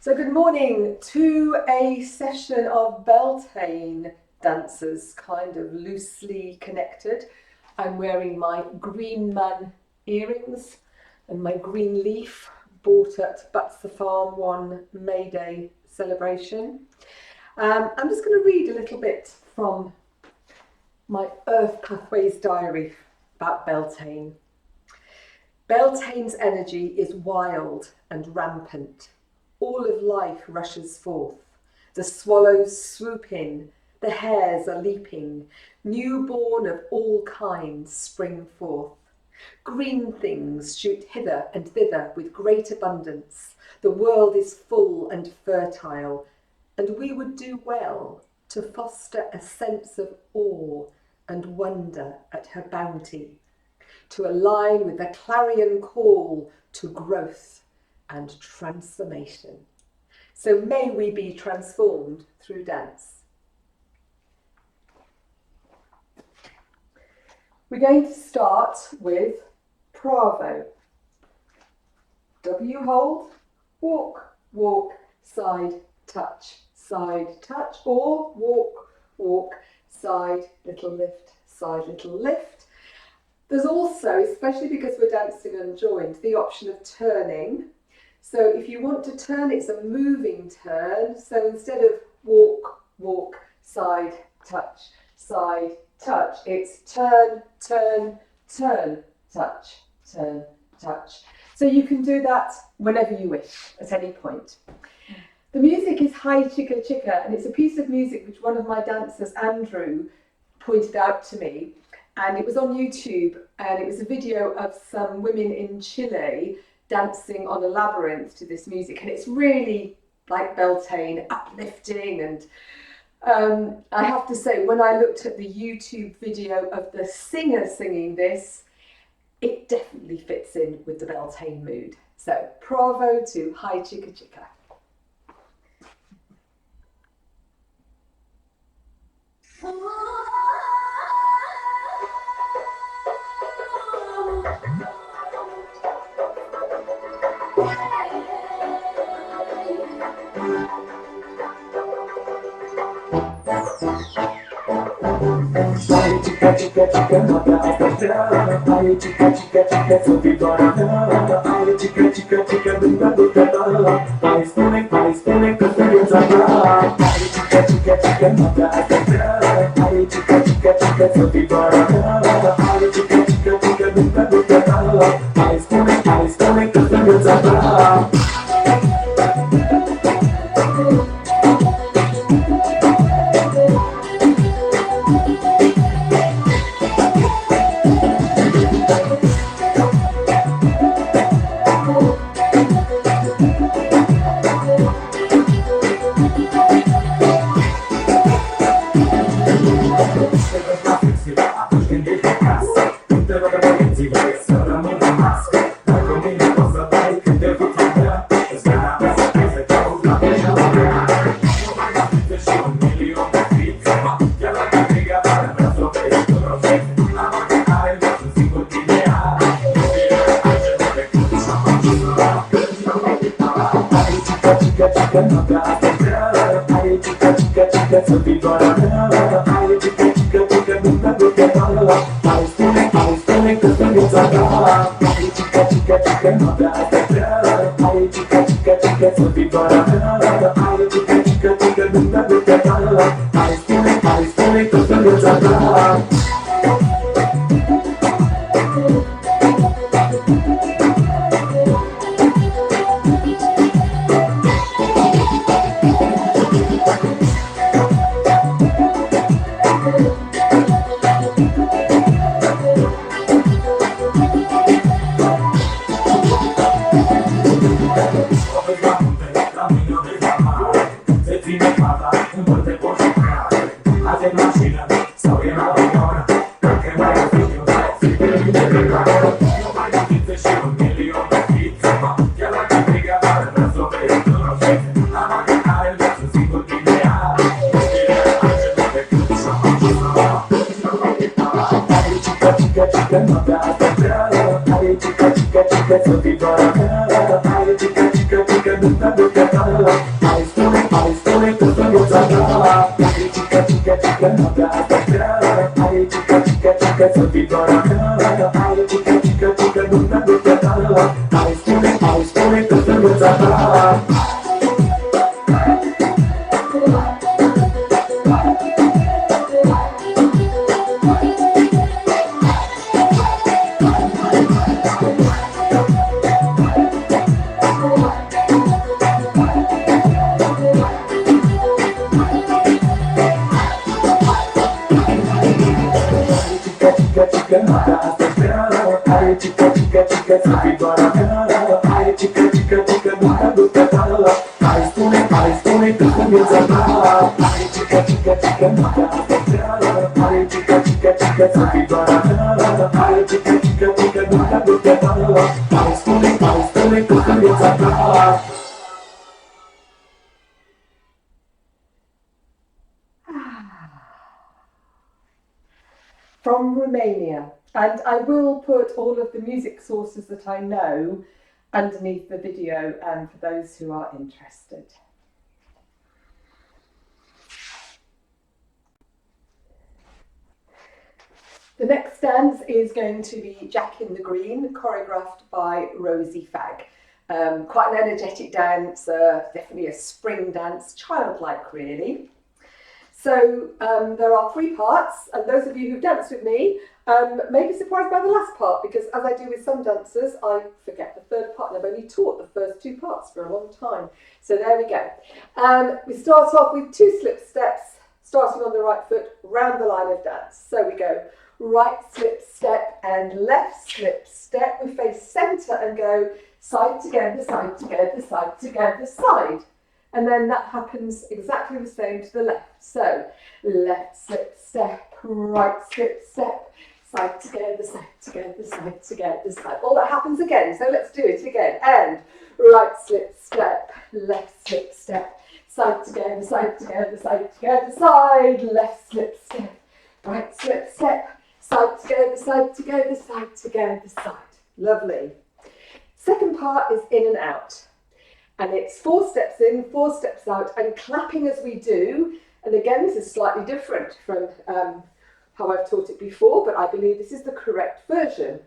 So good morning to a session of Beltane dancers, kind of loosely connected. I'm wearing my Green Man earrings and my green leaf bought at Butts the Farm one May Day celebration. I'm just going to read a little bit from my Earth Pathways diary about Beltane. Beltane's energy is wild and rampant. All of life rushes forth. The swallows swoop in, the hares are leaping, newborn of all kinds spring forth. Green things shoot hither and thither with great abundance. The world is full and fertile, and we would do well to foster a sense of awe and wonder at her bounty, to align with the clarion call to growth and transformation. So may we be transformed through dance. We're going to start with Bravo. W hold, walk, walk, side, touch, or walk, walk, side, little lift, side, little lift. There's also, especially because we're dancing unjoined, the option of turning. So if you want to turn, it's a moving turn. So instead of walk, walk, side, touch, it's turn, turn, turn, touch, turn, touch. So you can do that whenever you wish, at any point. The music is Hi Chicka Chicka, and it's a piece of music which one of my dancers, Andrew, pointed out to me. And it was on YouTube, and it was a video of some women in Chile dancing on a labyrinth to this music, and it's really like Beltane, uplifting. And I have to say, when I looked at the YouTube video of the singer singing this, it definitely fits in with the Beltane mood. So bravo to Hi Chicka Chicka. Ai chica chica chica nada apertada. Ai chica chica chica sobe barada. Ai chica chica chica brinca do pedala. Ai spinning cabeça brava. Ai chica chica chica nada apertada. Ai chica chica chica sobe barada. Ai chica chica chica brinca do pedala. Ai spinning cabeça brava. dunga dunga da. Ice falling, kusanya zaga. Ay chica chica chica naga astaga. Ay chica chica chica sabi baranga. Ay chica chica chica dunga dunga da. Ice falling, kusanya zaga. Chica chica naga astaga. Ay chica chica chica sabi baranga. Ay chica chica chica dunga dunga da. Ice falling, kusanya zaga. Ay chica chica chica naga astaga. Ay chica chica chica sabi baranga. Ay chica chica chica dunga dunga da. Ice falling, kusanya zaga. From Romania. And I will put all of the music sources that I know underneath the video for those who are interested. The next dance is going to be Jack in the Green, choreographed by Rosie Fagg. Quite an energetic dance, definitely a spring dance, childlike really. So there are 3 parts, and those of you who've danced with me may be surprised by the last part, because as I do with some dancers, I forget the 3rd part, and I've only taught the first 2 parts for a long time. So there we go. We start off with 2 slip steps, starting on the right foot, round the line of dance. So we go right slip step and left slip step. We face centre and go side together, side together, side together, side. And then that happens exactly the same to the left. So left slip step, right slip step, side together, side together, side together, side. All that happens again. So let's do it again. And right slip step, left slip step, side together, side together, side together, side, left slip step, right slip step, side together, side together, side together, side. Lovely. Second part is in and out. And it's 4 steps in, 4 steps out, and clapping as we do. And again, this is slightly different from how I've taught it before, but I believe this is the correct version.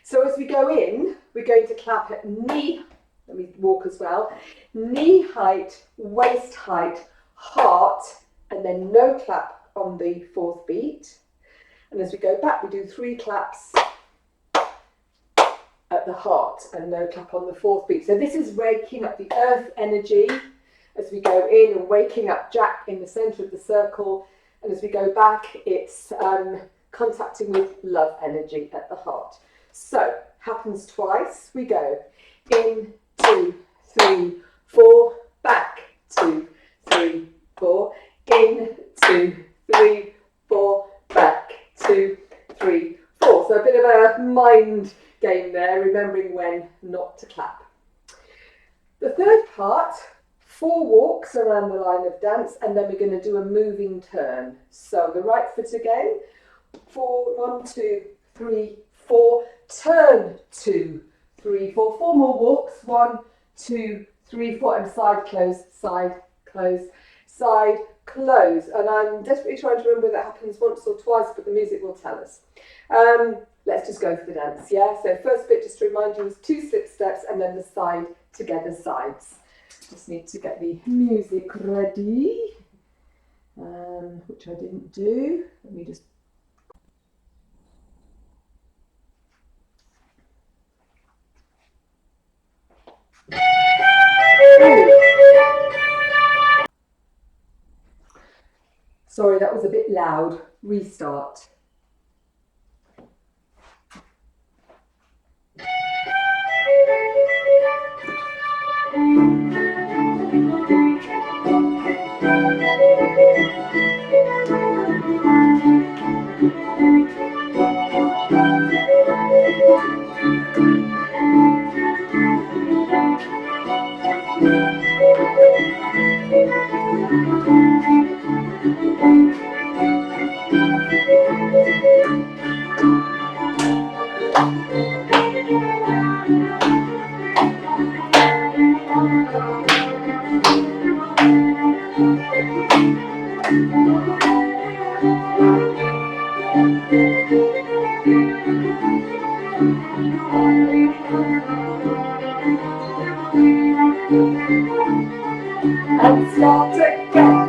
So as we go in, we're going to clap at knee, let me walk as well, knee height, waist height, heart, and then no clap on the 4th beat. And as we go back, we do 3 claps at the heart and no clap on the 4th beat. So this is waking up the earth energy as we go in, and waking up Jack in the centre of the circle. And as we go back, it's contacting with love energy at the heart. So happens twice. We go in, 2, 3, 4, back, 2, 3, 4, in, 2, 3, 4, back, 2, 3, 4. So a bit of a mind game there, remembering when not to clap. The 3rd part, 4 walks around the line of dance, and then we're going to do a moving turn. So the right foot again, 4, 1, 2, 3, 4, turn, 2, 3, 4, 4 more walks, 1, 2, 3, 4, and side close, side close, side close. And I'm desperately trying to remember that happens once or twice, but the music will tell us. Let's just go for the dance, yeah? So first bit, just to remind you, was 2 slip steps and then the side together sides. Just need to get the music ready, which I didn't do. Let me just... Sorry, that was a bit loud. Restart. and start again.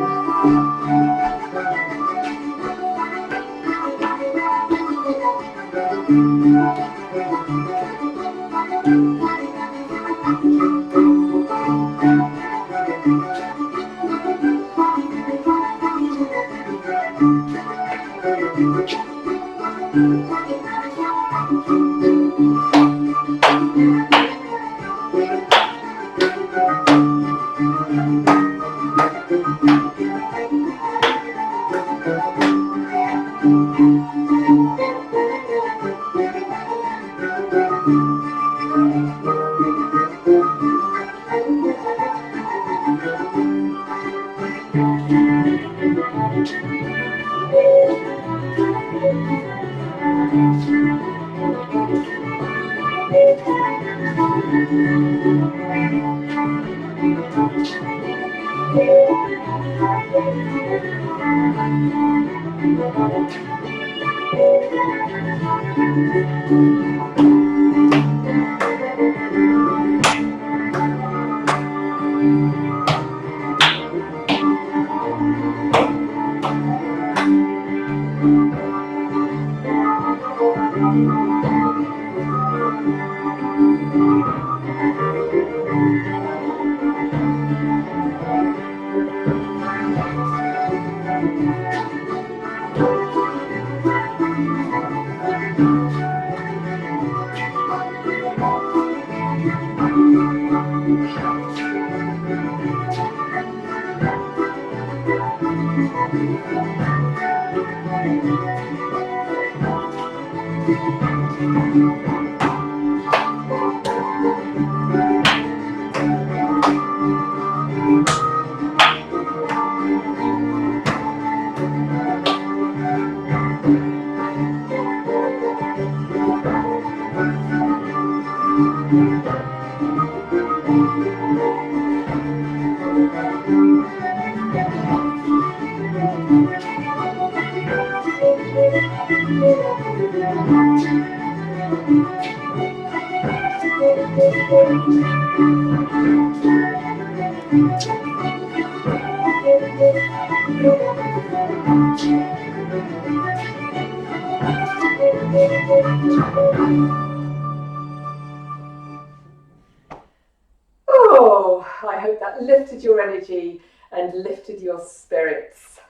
Oh, I hope that lifted your energy and lifted your spirits.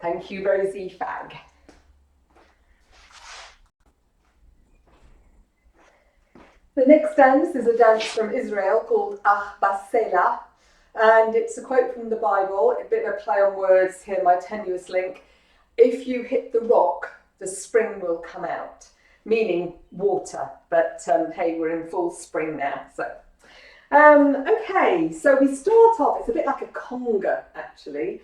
Thank you, Rosie Fag. The next dance is a dance from Israel called Ach Basela, and it's a quote from the Bible, a bit of a play on words here, my tenuous link. If you hit the rock, the spring will come out, meaning water, but hey, we're in full spring now, so. Okay, so we start off, it's a bit like a conga actually.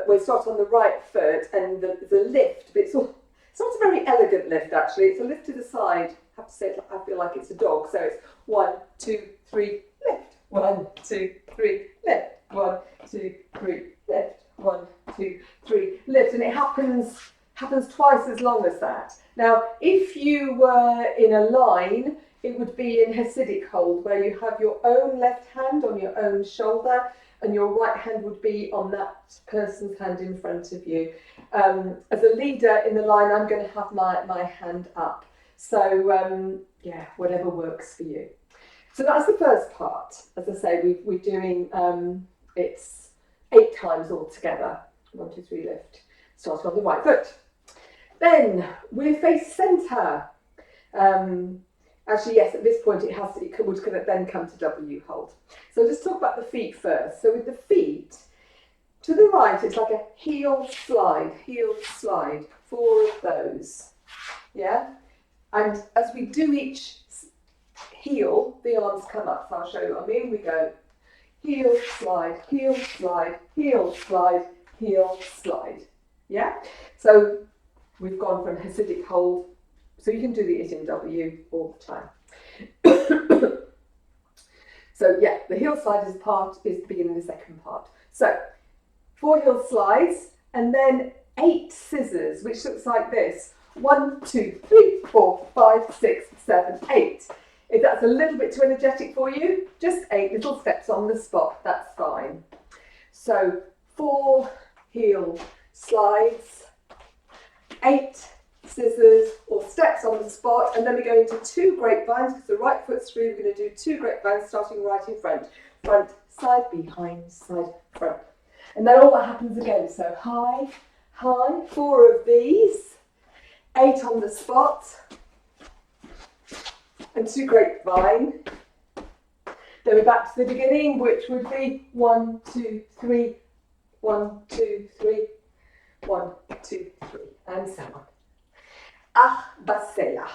We start on the right foot and the lift, but it's not a very elegant lift actually, it's a lift to the side. I have to say, I feel like it's a dog, so it's 1, 2, 3, lift, 1, 2, 3, lift, 1, 2, 3, lift, 1, 2, 3, lift, and it happens twice as long as that. Now, if you were in a line, it would be in Hasidic hold, where you have your own left hand on your own shoulder, and your right hand would be on that person's hand in front of you. As a leader in the line, I'm going to have my hand up. So, yeah, whatever works for you. So that's the first part. As I say, we're doing, it's 8 times altogether. 1, 2, 3, lift. Starting on the right foot. Then we're face centre. Actually, yes, at this point it would then come to W hold. So let's talk about the feet first. So with the feet, to the right, it's like a heel slide, 4 of those. Yeah? And as we do each heel, the arms come up. So I'll show you what I mean. We go heel, slide, heel, slide, heel, slide, heel, slide. Yeah? So we've gone from Hasidic hold. So you can do the it in W all the time. So yeah, the heel slide is the beginning of the second part. So 4 heel slides and then 8 scissors, which looks like this. 1, 2, 3, 4, 5, 6, 7, 8. If that's a little bit too energetic for you, just 8 little steps on the spot, that's fine. So 4 heel slides, 8 scissors or steps on the spot, and then we go into 2 grapevines because the right foot's free. We're going to do 2 grapevines starting right in front. Front, side, behind, side, front. And then all that happens again. So high, high, 4 of these, 8 on the spot, and 2 grapevine. Then we're back to the beginning, which would be 1, 2, 3, 1, 2, 3, 1, 2, 3, and so on. Ah, basela.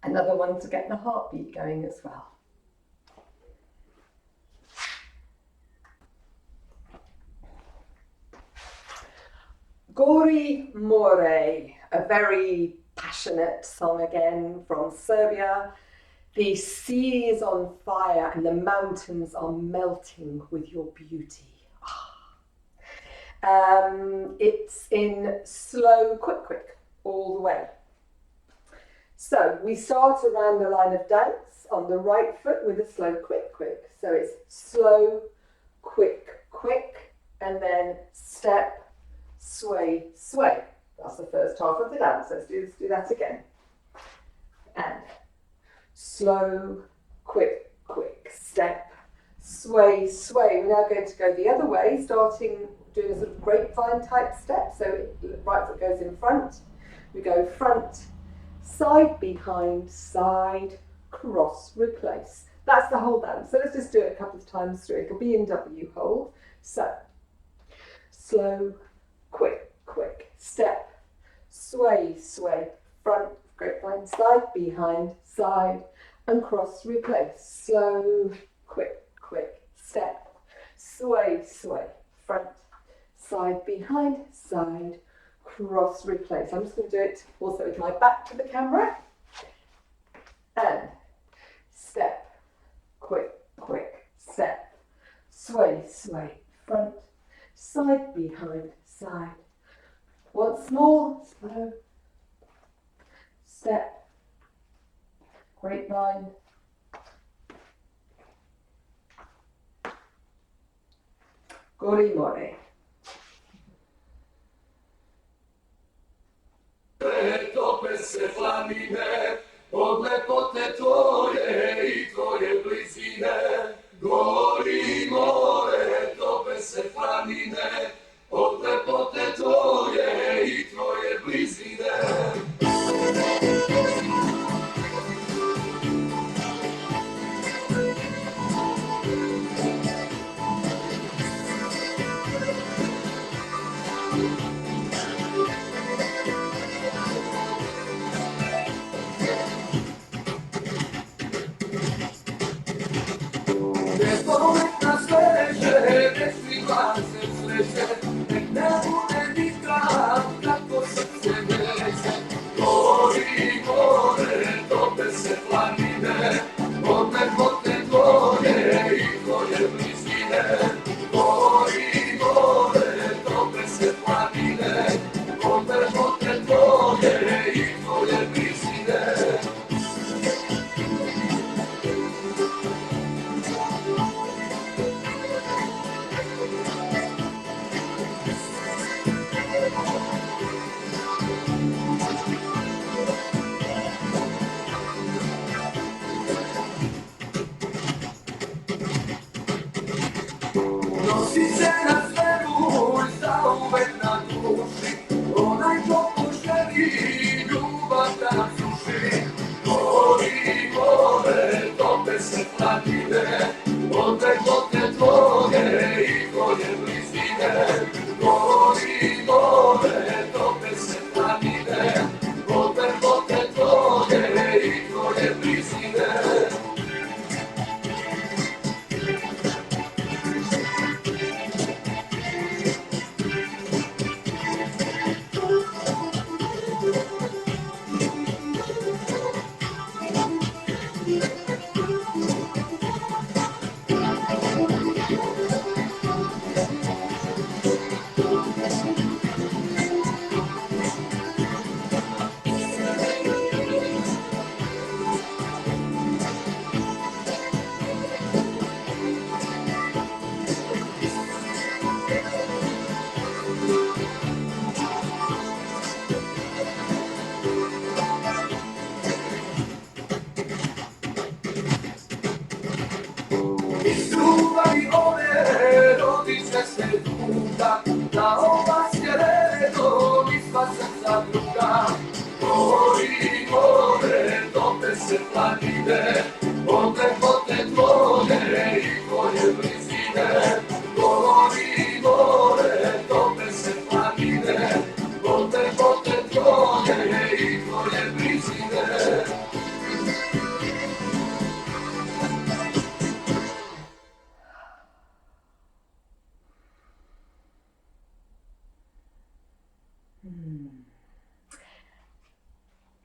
Another one to get the heartbeat going as well. Gori More, a very passionate song again from Serbia. The sea is on fire and the mountains are melting with your beauty. It's in slow, quick, all the way. So we start around the line of dance on the right foot with a slow, quick. So it's slow, quick, and then step, sway. That's the first half of the dance. Let's do that again. And slow, quick, step, sway. We're now going to go the other way, starting doing a sort of grapevine type step. So right foot goes in front. We go front, side, behind, side, cross, replace. That's the whole dance. So let's just do it a couple of times through. It'll be in W hold. So slow, quick, step, sway, front, grapevine, side, behind, side, and cross, replace. Slow, quick, step, sway, front, side, behind, side, cross, replace. I'm just going to do it also with my back to the camera. And step, quick, step, sway, front, side, behind, side. Once more, slow, step, grapevine, Gorimore. Tope se flamine, od lepote tvoje i tvoje blizine. Gori more, tope se flamine, od lepote tvoje i tvoje blizine. Nek nas veže, nek svi glase sveže, nek ne bude nikad kako srce neće. Gori more, tope se planine, od lepote tvoje i tvoje blizine. Gori more, tope se planine, od lepote tvoje i tvoje blizine. Nosi se na svetu i zauvek na duši, onaj ko poželi ljubav da nas suši. Gori more, tope se planine, od lepote tvoje i tvoje blizine. Gori more, tope se planine, od lepote tvoje i tvoje blizine. Iz ljubavi ove rodit će se duga, da ova je redom ispa srca druga. Gori more, tope se planine, od lepote tvoje i tvoje blizine. Gori more, tope se planine, od lepote tvoje i tvoje blizine.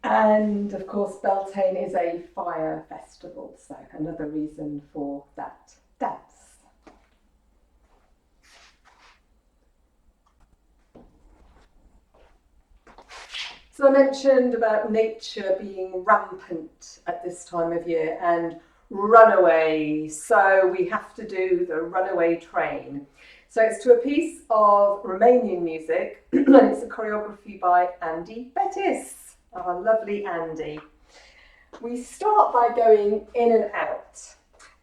And of course, Beltane is a fire festival, so another reason for that dance. So I mentioned about nature being rampant at this time of year and runaway, so we have to do the Runaway Train. So it's to a piece of Romanian music and it's a choreography by Andy Bettis. Our lovely Andy. We start by going in and out,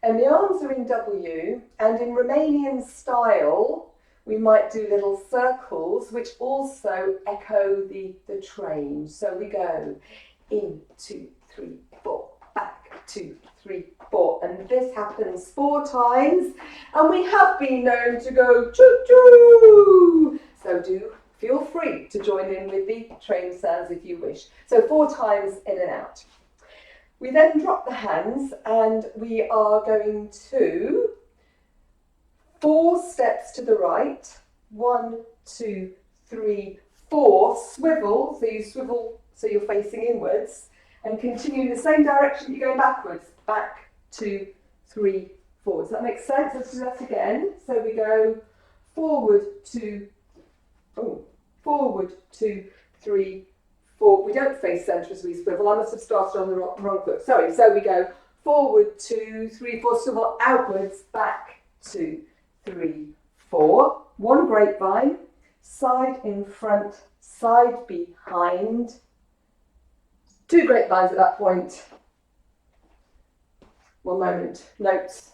and the arms are in W, and in Romanian style we might do little circles which also echo the train. So we go in, 2, 3, 4, back, 2, 3, 4, and this happens 4 times, and we have been known to go choo-choo, so do feel free to join in with the train sounds if you wish. So 4 times in and out. We then drop the hands and we are going to 4 steps to the right. 1, 2, 3, 4. Swivel, so you swivel so you're facing inwards, and continue in the same direction you're going backwards. Back, 2, 3, 4. Does that make sense? Let's do that again. So we go forward, 2, forward, 2, 3, 4. We don't face centre as we swivel. I must have started on the wrong foot. Sorry. So we go forward, 2, 3, 4, swivel outwards, back, 2, 3, 4, 1 grapevine, side in front, side behind, 2 grapevines at that point. One moment, notes.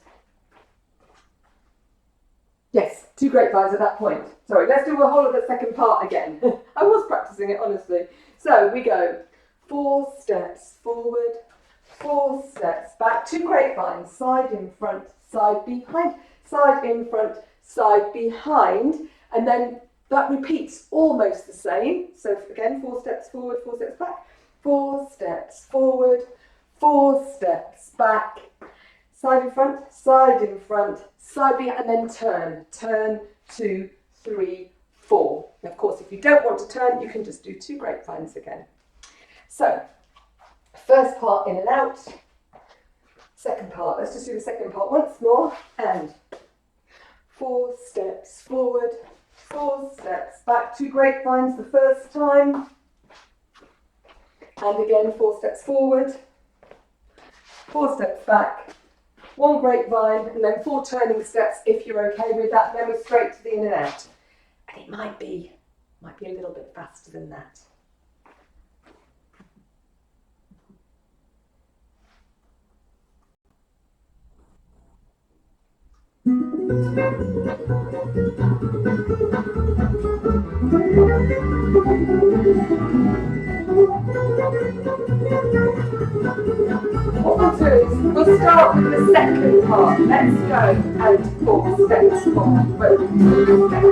Yes, 2 grapevines at that point. Sorry, let's do the whole of the second part again. I was practicing it, honestly. So we go 4 steps forward, 4 steps back, 2 grapevines, side in front, side behind, side in front, side behind, and then that repeats almost the same. So again, 4 steps forward, 4 steps back, 4 steps forward, 4 steps back, side in front, side behind, and then turn, 2, 3, 4. And of course, if you don't want to turn, you can just do 2 grapevines again. So, first part in and out, second part, let's just do the second part once more, and 4 steps forward, 4 steps back, 2 grapevines the first time, and again 4 steps forward, 4 steps back, 1 grapevine, and then 4 turning steps if you're okay with that. Then we're straight to the in and out. And it might be a little bit faster than that. What we'll do is we'll start with the second part. Let's go and 4 steps forward, 2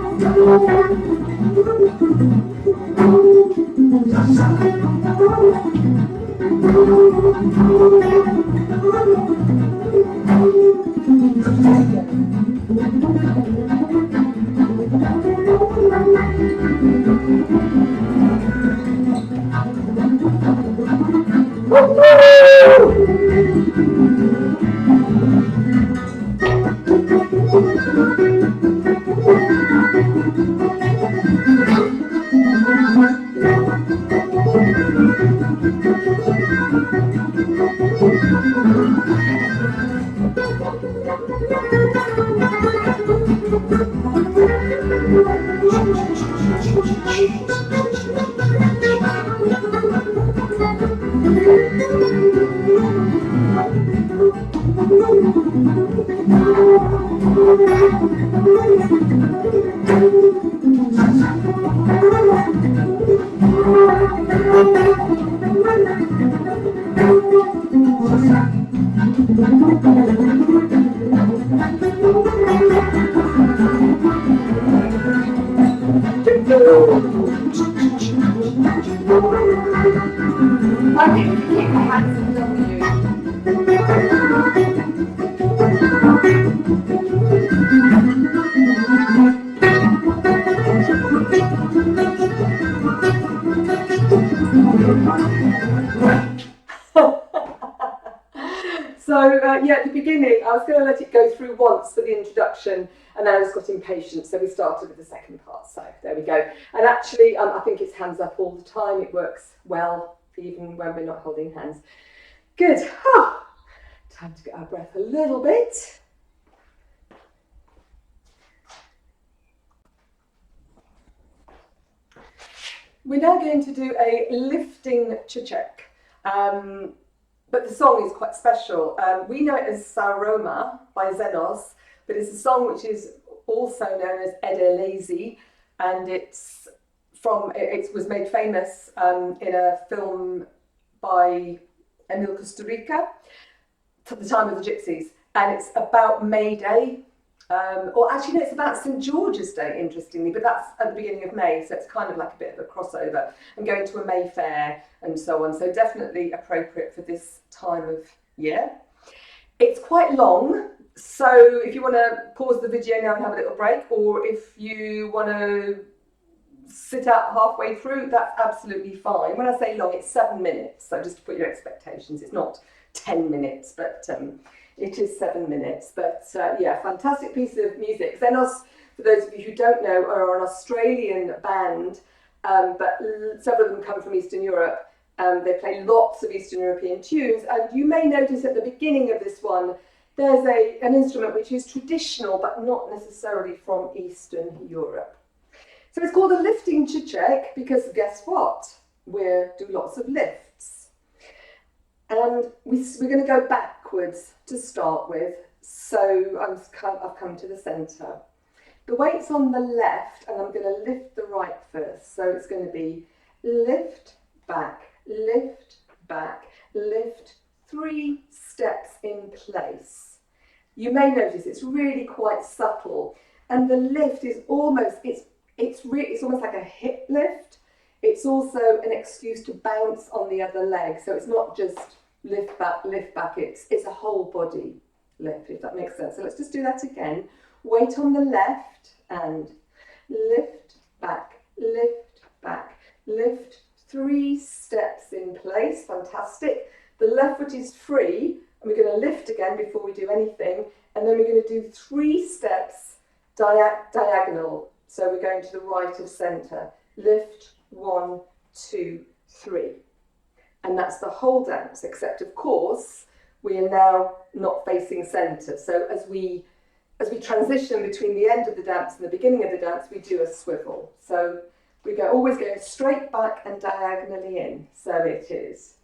I think you keep your hands in yeah, at the beginning, I was going to let it go through once for the introduction, and then I just got impatient, so we started with the second part. So there we go. And actually, I think it's hands up all the time. It works well, even when we're not holding hands. Good. Oh, time to get our breath a little bit. We're now going to do a lifting chichek. But the song is quite special. We know it as Sauroma by Xenos, but it's a song which is also known as Edelezi, and it was made famous in a film by Emil Kusturica at the time of the Gypsies, and it's about May Day. Or actually, no, it's about St. George's Day, interestingly, but that's at the beginning of May, so it's kind of like a bit of a crossover. And going to a May fair and so on, so definitely appropriate for this time of year. It's quite long, so if you want to pause the video now and have a little break, or if you want to sit out halfway through, that's absolutely fine. When I say long, it's 7 minutes, so just to put your expectations, it's not 10 minutes, but it is 7 minutes, but yeah, fantastic piece of music. Xenos, for those of you who don't know, are an Australian band, but several of them come from Eastern Europe. They play lots of Eastern European tunes, and you may notice at the beginning of this one, there's an instrument which is traditional but not necessarily from Eastern Europe. So it's called a lifting chichek because guess what? We do lots of lifts. And we're going to go backwards to start with. So I've come to the centre. The weight's on the left and I'm going to lift the right first. So it's going to be lift, back, lift, 3 steps in place. You may notice it's really quite subtle and the lift is almost, it's almost like a hip lift. It's also an excuse to bounce on the other leg. So it's not just lift back, it's a whole body lift, if that makes sense. So let's just do that again. Weight on the left and lift, back, lift 3 steps in place. Fantastic. The left foot is free and we're going to lift again before we do anything. And then we're going to do 3 steps diagonal. So we're going to the right of centre. Lift, 1, 2, 3. And that's the whole dance, except of course, we are now not facing centre. So as we transition between the end of the dance and the beginning of the dance, we do a swivel. So we always go straight back and diagonally in. So it is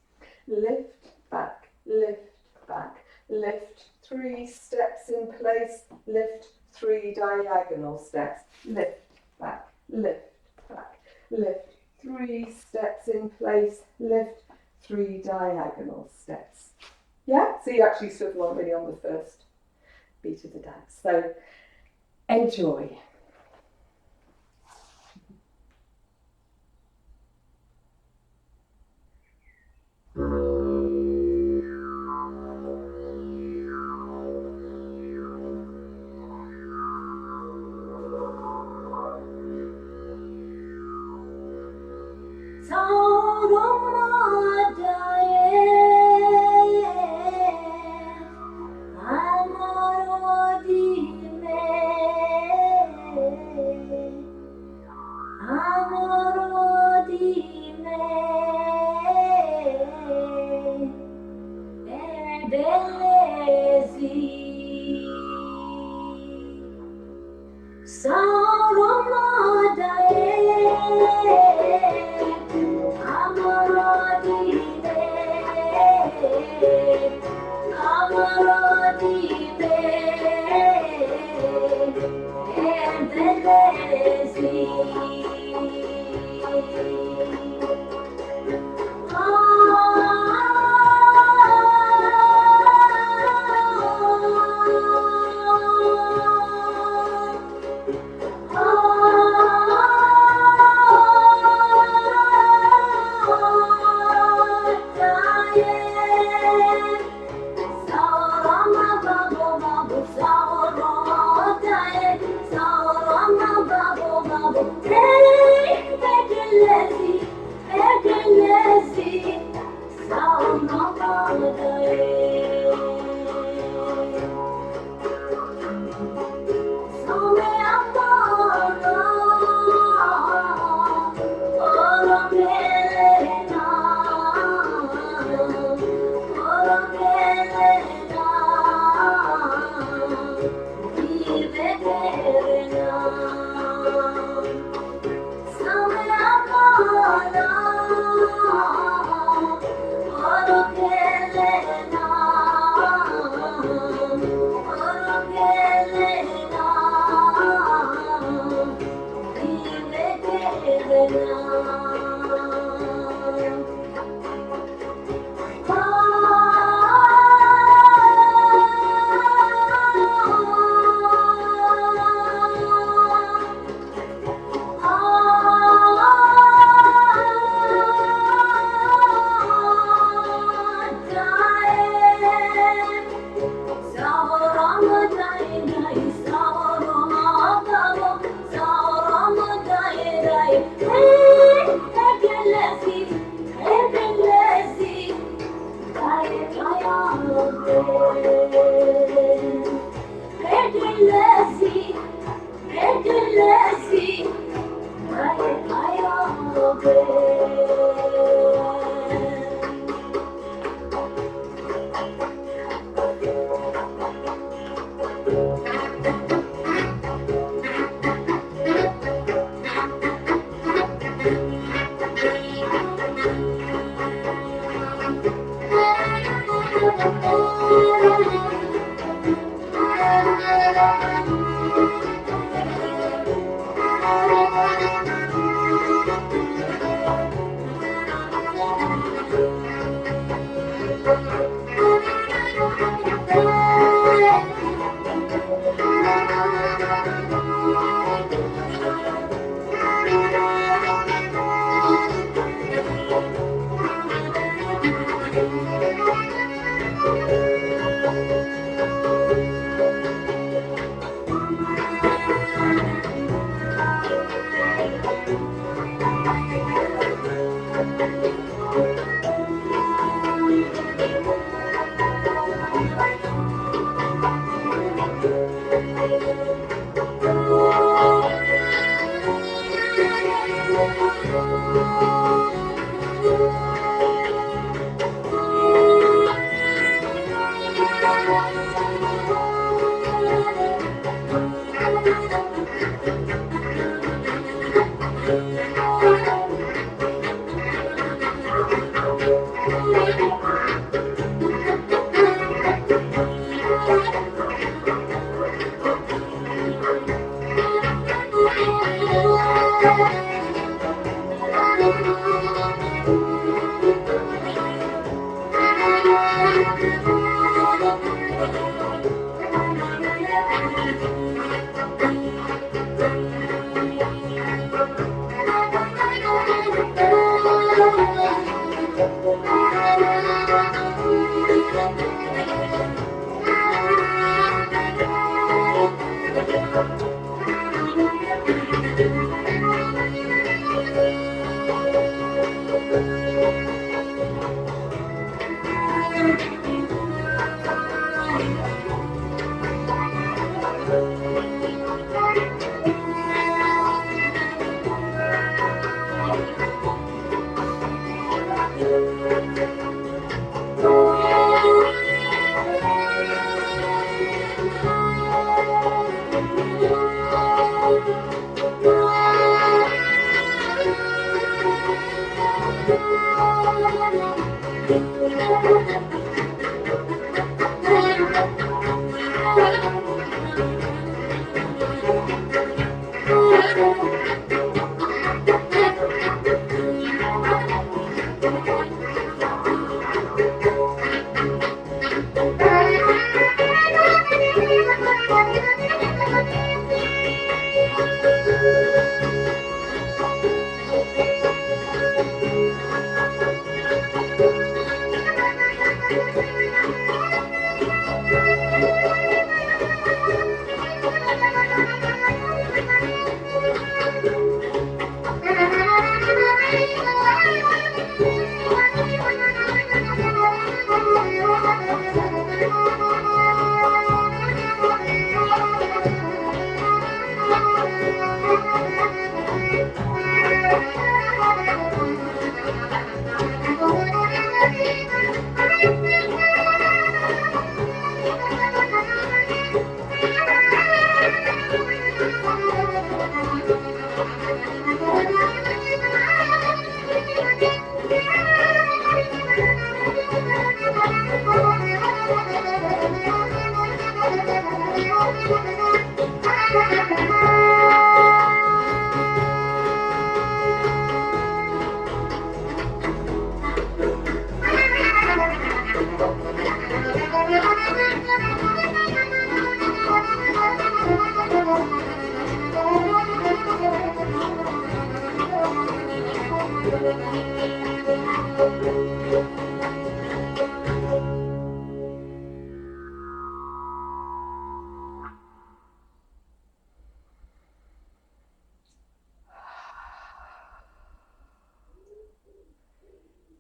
lift, back, lift 3 steps in place, lift 3 diagonal steps, lift, back, lift 3 steps in place, lift 3 diagonal steps. Yeah, so you actually swivel on really on the first beat of the dance. So enjoy.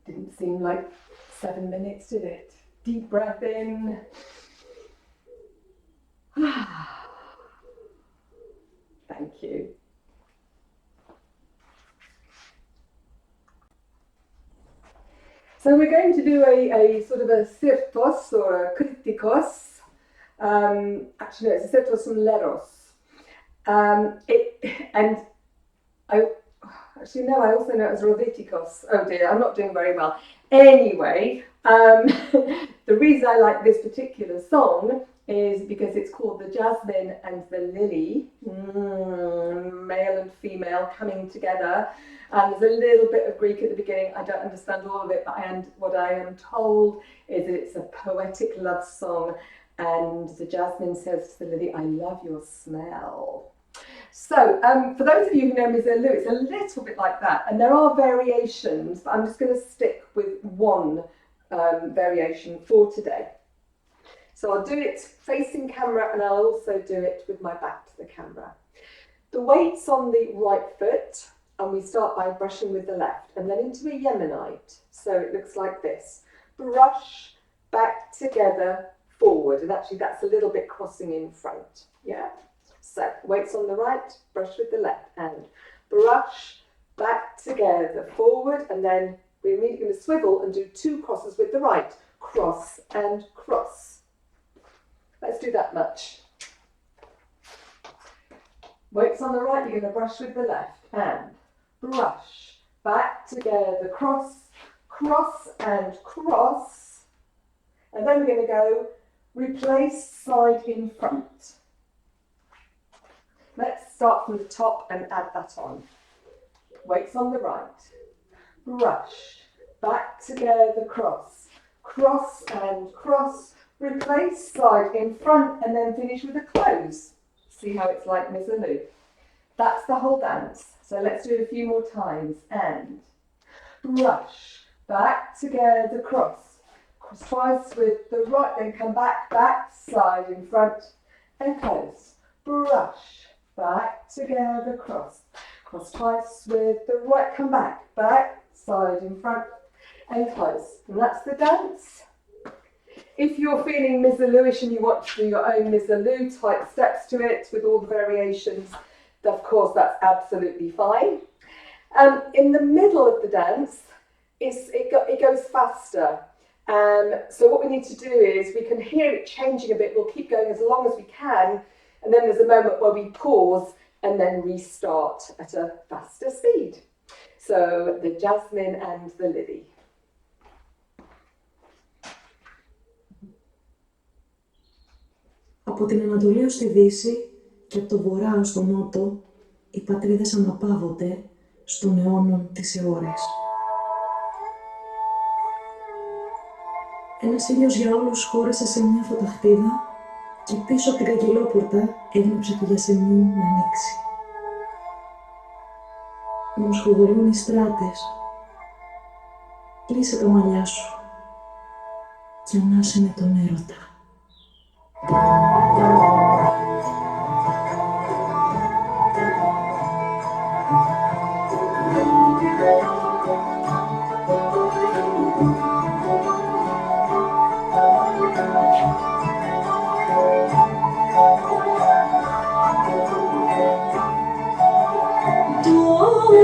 Didn't seem like 7 minutes, did it? Deep breath in. Thank you. So we're going to do a sort of a sirtos or a kritikos, Actually, no, it's Aceptos Leros. And I actually no, I also know it as Rovitikos. Oh dear, I'm not doing very well. Anyway, the reason I like this particular song is because it's called The Jasmine and the Lily, male and female coming together. And there's a little bit of Greek at the beginning. I don't understand all of it, but what I am told is that it's a poetic love song. And the jasmine says to the lily, I love your smell. So for those of you who know Misirlou, it's a little bit like that. And there are variations, but I'm just going to stick with one variation for today. So I'll do it facing camera and I'll also do it with my back to the camera. The weight's on the right foot and we start by brushing with the left and then into a Yemenite. So it looks like this. Brush, back together, forward. And actually that's a little bit crossing in front. Yeah. So weight's on the right, brush with the left and brush, back together, forward. And then we're immediately going to swivel and do 2 crosses with the right. Cross and cross. Let's do that much. Weight's on the right, you're going to brush with the left and brush, back together, cross, cross and cross. And then we're going to go replace side in front. Let's start from the top and add that on. Weight's on the right. Brush, back together, cross, cross and cross. Replace slide in front and then finish with a close. See how it's like Misirlou. That's the whole dance. So let's do it a few more times. And brush, back together, cross. Cross twice with the right, then come back, back, slide in front and close. Brush, back together, cross. Cross twice with the right, come back, back, slide in front and close. And that's the dance. If you're feeling Misirlouish and you want to do your own Misirlou type steps to it with all the variations, of course that's absolutely fine. In the middle of the dance, it goes faster. So what we need to do is we can hear it changing a bit. We'll keep going as long as we can. And then there's a moment where we pause and then restart at a faster speed. So the jasmine and the lily. Από την Ανατολή ως τη Δύση και από το Βορρά ως το Νότο, οι πατρίδες αναπαύονται στον αιώνων τις αιώρες. Ένας ήλιος για όλους χώρεσε σε μια φωταχτίδα και πίσω από την καγκελόπορτα έγνεψε του Γιασεμιού να ανοίξει. Μου σχοβολούν οι στράτες. Κλείσε τα μαλλιά σου και ανάσε με τον έρωτα.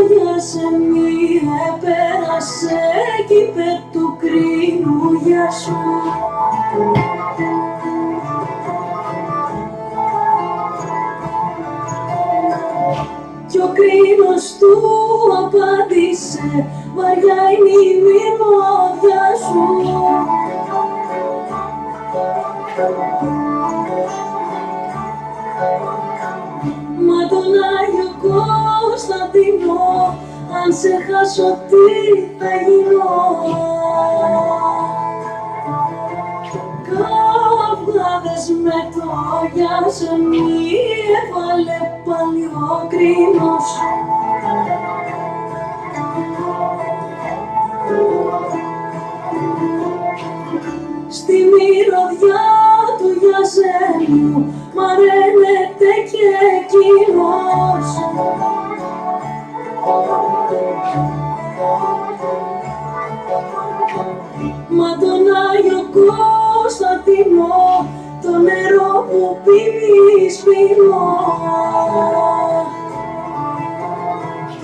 Γιασεμί επέρασε κι είπε του κρίνου γεια σου. Κι ο κρίνος του απάντησε βαριά είναι η μυρωδιά σου. Μα τον Άγιο Κωνσταντίνο, αν σε χάσω τι θα γίνω. Καυγάδες με το Γιασεμί έβαλε πάλι ο κρίνος. Στη μυρωδιά του Γιασεμιού μαραίνεται και εκείνος. Μα τον Άγιο Κωνσταντίνο, το νερό που πίνει σπίνω.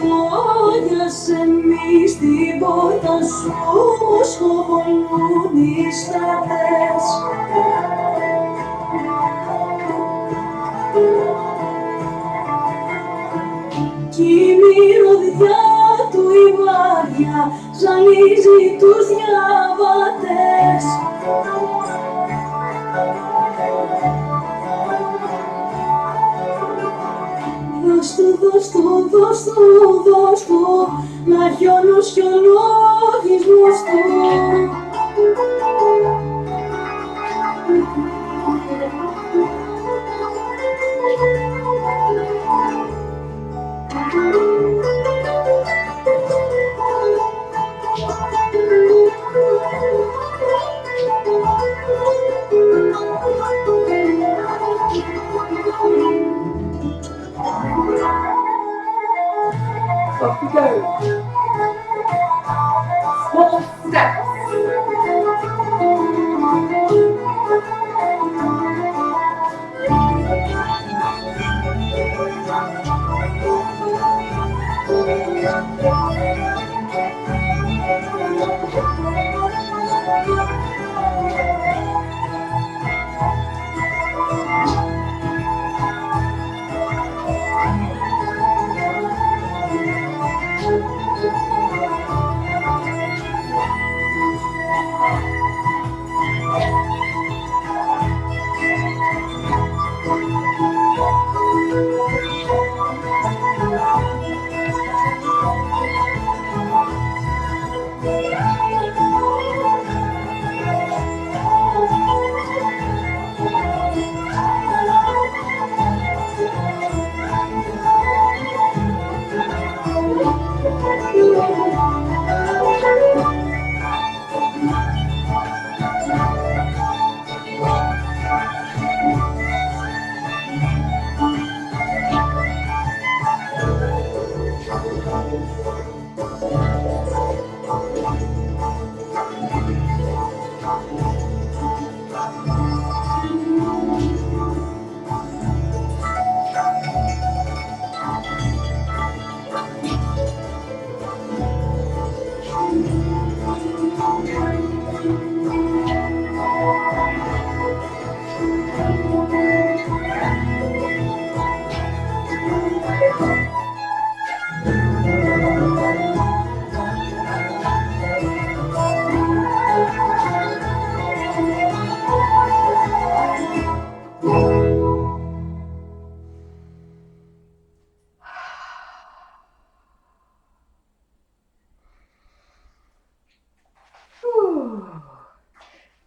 Το Γιασεμί στην πόρτα σου σχοβολούν οι στρατές. καρδιά του η βάρια ζαλίζει τους διαβατές. Δώσ' του, δώσ' του, δώσ' του, δώσ' του, να έχει όλους κι ο λογισμός του. Off we go. Small steps.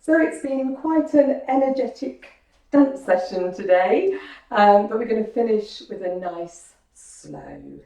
So it's been quite an energetic dance session today, but we're going to finish with a nice slow